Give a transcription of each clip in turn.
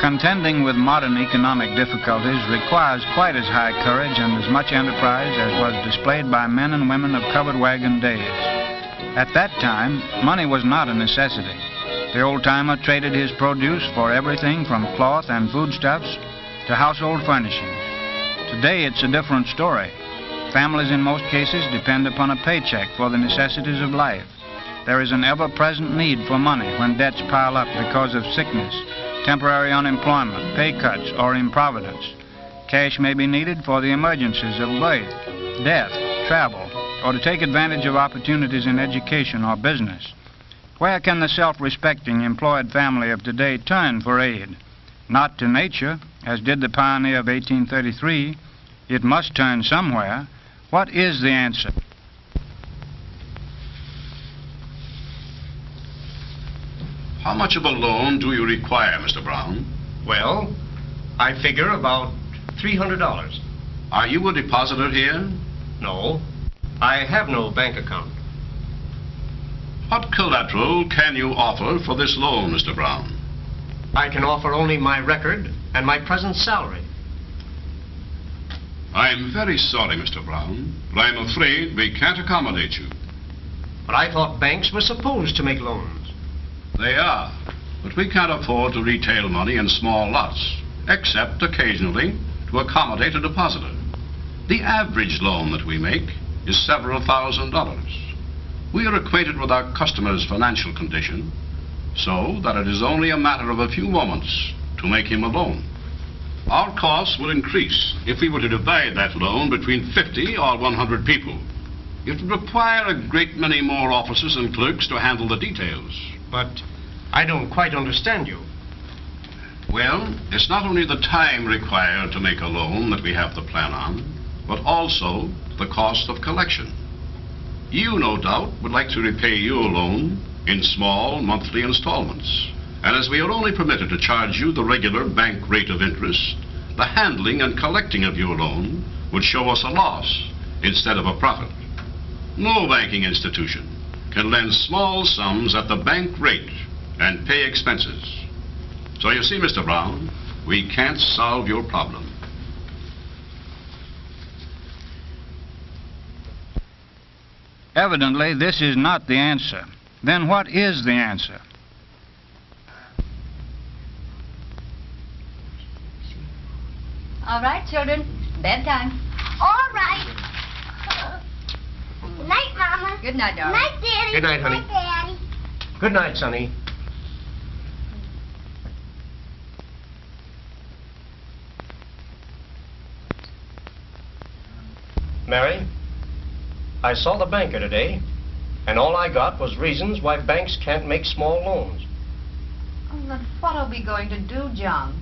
contending with modern economic difficulties requires quite as high courage and as much enterprise as was displayed by men and women of covered wagon days. At that time, money was not a necessity. The old-timer traded his produce for everything from cloth and foodstuffs to household furnishings. Today, it's a different story. Families in most cases depend upon a paycheck for the necessities of life. There is an ever-present need for money when debts pile up because of sickness, temporary unemployment, pay cuts, or improvidence. Cash may be needed for the emergencies of birth, death, travel, or to take advantage of opportunities in education or business. Where can the self-respecting employed family of today turn for aid? Not to nature, as did the pioneer of 1833. It must turn somewhere. What is the answer? How much of a loan do you require, Mr. Brown? Well, I figure about $300. Are you a depositor here? No, I have no bank account. What collateral can you offer for this loan, Mr. Brown? I can offer only my record and my present salary. I'm very sorry, Mr. Brown, but I'm afraid we can't accommodate you. But I thought banks were supposed to make loans. They are, but we can't afford to retail money in small lots, except occasionally to accommodate a depositor. The average loan that we make is several $1,000s. We are acquainted with our customers' financial condition, so that it is only a matter of a few moments to make him a loan. Our costs will increase if we were to divide that loan between 50 or 100 people. It would require a great many more officers and clerks to handle the details. But I don't quite understand you. Well, it's not only the time required to make a loan that we have to plan on, but also the cost of collection. You, no doubt, would like to repay your loan in small monthly installments. And as we are only permitted to charge you the regular bank rate of interest, the handling and collecting of your loan would show us a loss instead of a profit. No banking institution can lend small sums at the bank rate and pay expenses. So you see, Mr. Brown, we can't solve your problem. Evidently, this is not the answer. Then what is the answer? All right, children. Bedtime. All right. Good night, Mama. Good night, darling. Good night, Daddy. Good night, honey. Good night, Daddy. Good night, Sonny. Mary, I saw the banker today, and all I got was reasons why banks can't make small loans. Oh, then what are we going to do, John?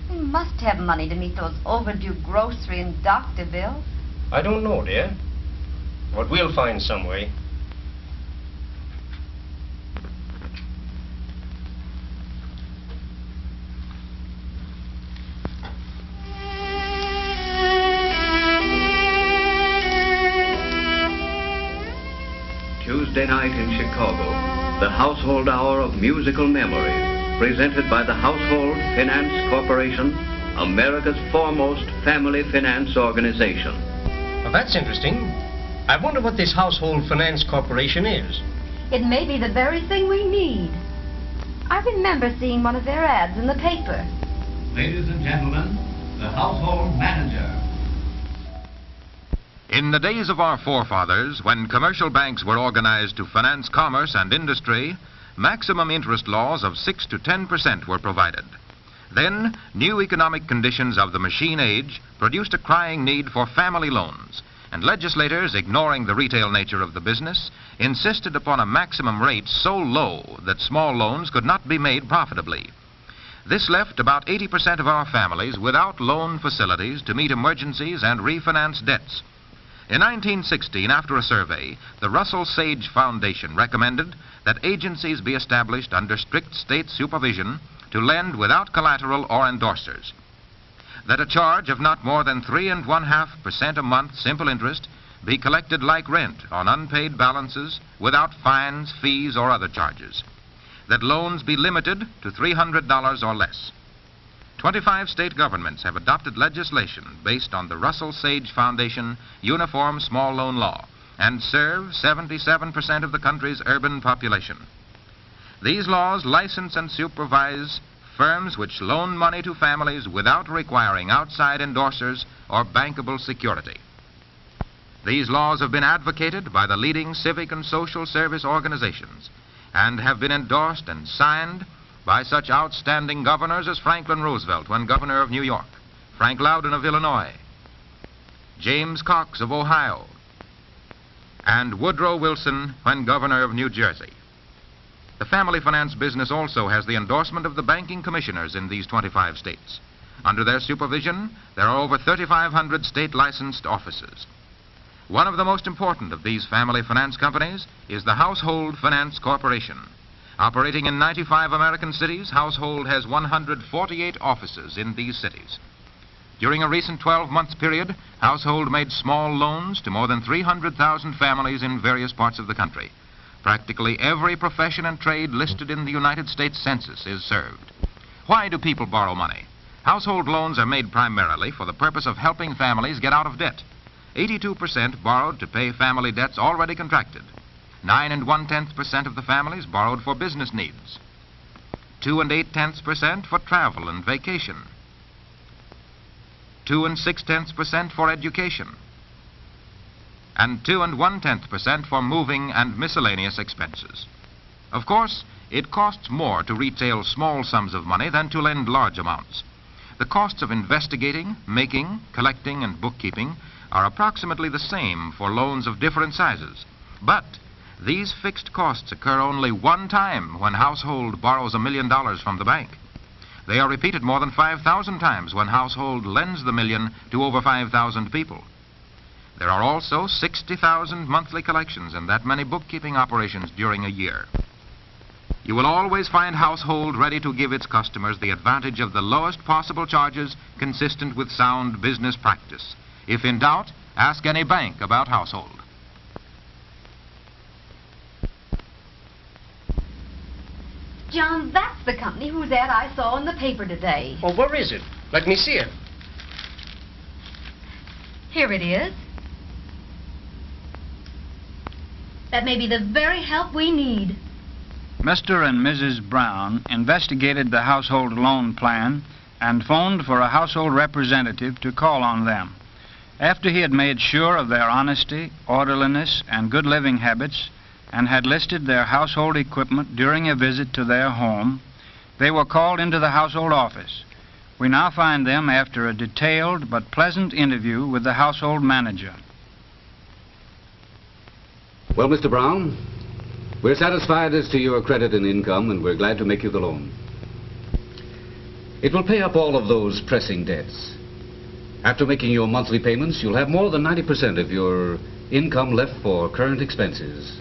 We must have money to meet those overdue grocery and doctor bills. I don't know, dear, but we'll find some way. Tuesday night in Chicago, the Household Hour of Musical Memory, presented by the Household Finance Corporation, America's foremost family finance organization. Well, that's interesting. I wonder what this Household Finance Corporation is. It may be the very thing we need. I remember seeing one of their ads in the paper. Ladies and gentlemen, the Household Manager. In the days of our forefathers, when commercial banks were organized to finance commerce and industry, maximum interest laws of 6 to 10% were provided. Then, new economic conditions of the machine age produced a crying need for family loans, and legislators, ignoring the retail nature of the business, insisted upon a maximum rate so low that small loans could not be made profitably. This left about 80% of our families without loan facilities to meet emergencies and refinance debts. In 1916, after a survey, the Russell Sage Foundation recommended that agencies be established under strict state supervision to lend without collateral or endorsers, that a charge of not more than 3.5% a month simple interest be collected like rent on unpaid balances without fines, fees, or other charges, that loans be limited to $300 or less, 25 state governments have adopted legislation based on the Russell Sage Foundation Uniform Small Loan Law and serve 77% of the country's urban population. These laws license and supervise firms which loan money to families without requiring outside endorsers or bankable security. These laws have been advocated by the leading civic and social service organizations and have been endorsed and signed by such outstanding governors as Franklin Roosevelt when governor of New York, Frank Loudon of Illinois, James Cox of Ohio, and Woodrow Wilson when governor of New Jersey. The family finance business also has the endorsement of the banking commissioners in these 25 states. Under their supervision, there are over 3,500 state-licensed offices. One of the most important of these family finance companies is the Household Finance Corporation. Operating in 95 American cities, Household has 148 offices in these cities. During a recent 12-month period, Household made small loans to more than 300,000 families in various parts of the country. Practically every profession and trade listed in the United States Census is served. Why do people borrow money? Household loans are made primarily for the purpose of helping families get out of debt. 82% borrowed to pay family debts already contracted. 9 1/10% of the families borrowed for business needs. 2 8/10% for travel and vacation. 2 6/10% for education. And 2 1/10% for moving and miscellaneous expenses. Of course, it costs more to retail small sums of money than to lend large amounts. The costs of investigating, making, collecting, and bookkeeping are approximately the same for loans of different sizes. But these fixed costs occur only one time when Household borrows $1 million from the bank. They are repeated more than 5,000 times when Household lends the $1 million to over 5,000 people. There are also 60,000 monthly collections and that many bookkeeping operations during a year. You will always find Household ready to give its customers the advantage of the lowest possible charges consistent with sound business practice. If in doubt, ask any bank about Household. John, that's the company whose ad I saw in the paper today. Well, where is it? Let me see it. Here it is. That may be the very help we need. Mr. and Mrs. Brown investigated the household loan plan and phoned for a household representative to call on them. After he had made sure of their honesty, orderliness, and good living habits, and had listed their household equipment during a visit to their home, they were called into the household office. We now find them after a detailed but pleasant interview with the household manager. Well, Mr. Brown, we're satisfied as to your credit and income, and we're glad to make you the loan. It will pay up all of those pressing debts. After making your monthly payments, you'll have more than 90% of your income left for current expenses.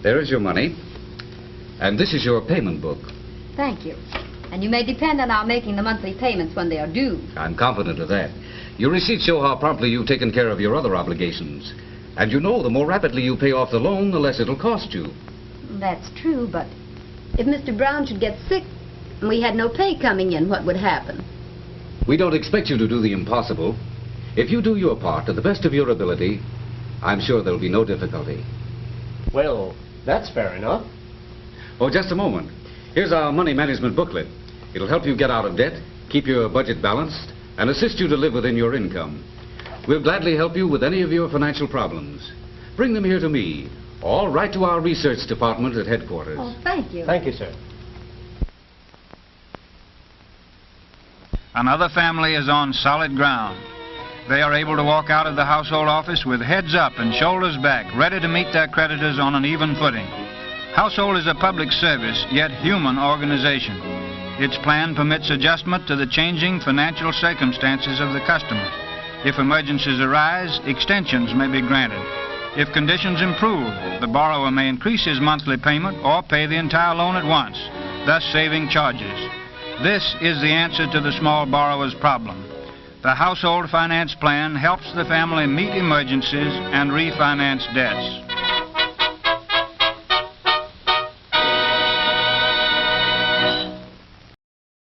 There is your money, and this is your payment book. Thank you. And you may depend on our making the monthly payments when they are due. I'm confident of that. Your receipts show how promptly you've taken care of your other obligations. And you know the more rapidly you pay off the loan, the less it'll cost you. That's true, but if Mr. Brown should get sick and we had no pay coming in, what would happen? We don't expect you to do the impossible. If you do your part to the best of your ability, I'm sure there'll be no difficulty. Well, that's fair enough. Oh, just a moment. Here's our money management booklet. It'll help you get out of debt, keep your budget balanced, and assist you to live within your income. We'll gladly help you with any of your financial problems. Bring them here to me, or write to our research department at headquarters. Oh, thank you. Thank you, sir. Another family is on solid ground. They are able to walk out of the household office with heads up and shoulders back, ready to meet their creditors on an even footing. Household is a public service, yet human organization. Its plan permits adjustment to the changing financial circumstances of the customer. If emergencies arise, extensions may be granted. If conditions improve, the borrower may increase his monthly payment or pay the entire loan at once, thus saving charges. This is the answer to the small borrower's problem. The household finance plan helps the family meet emergencies and refinance debts.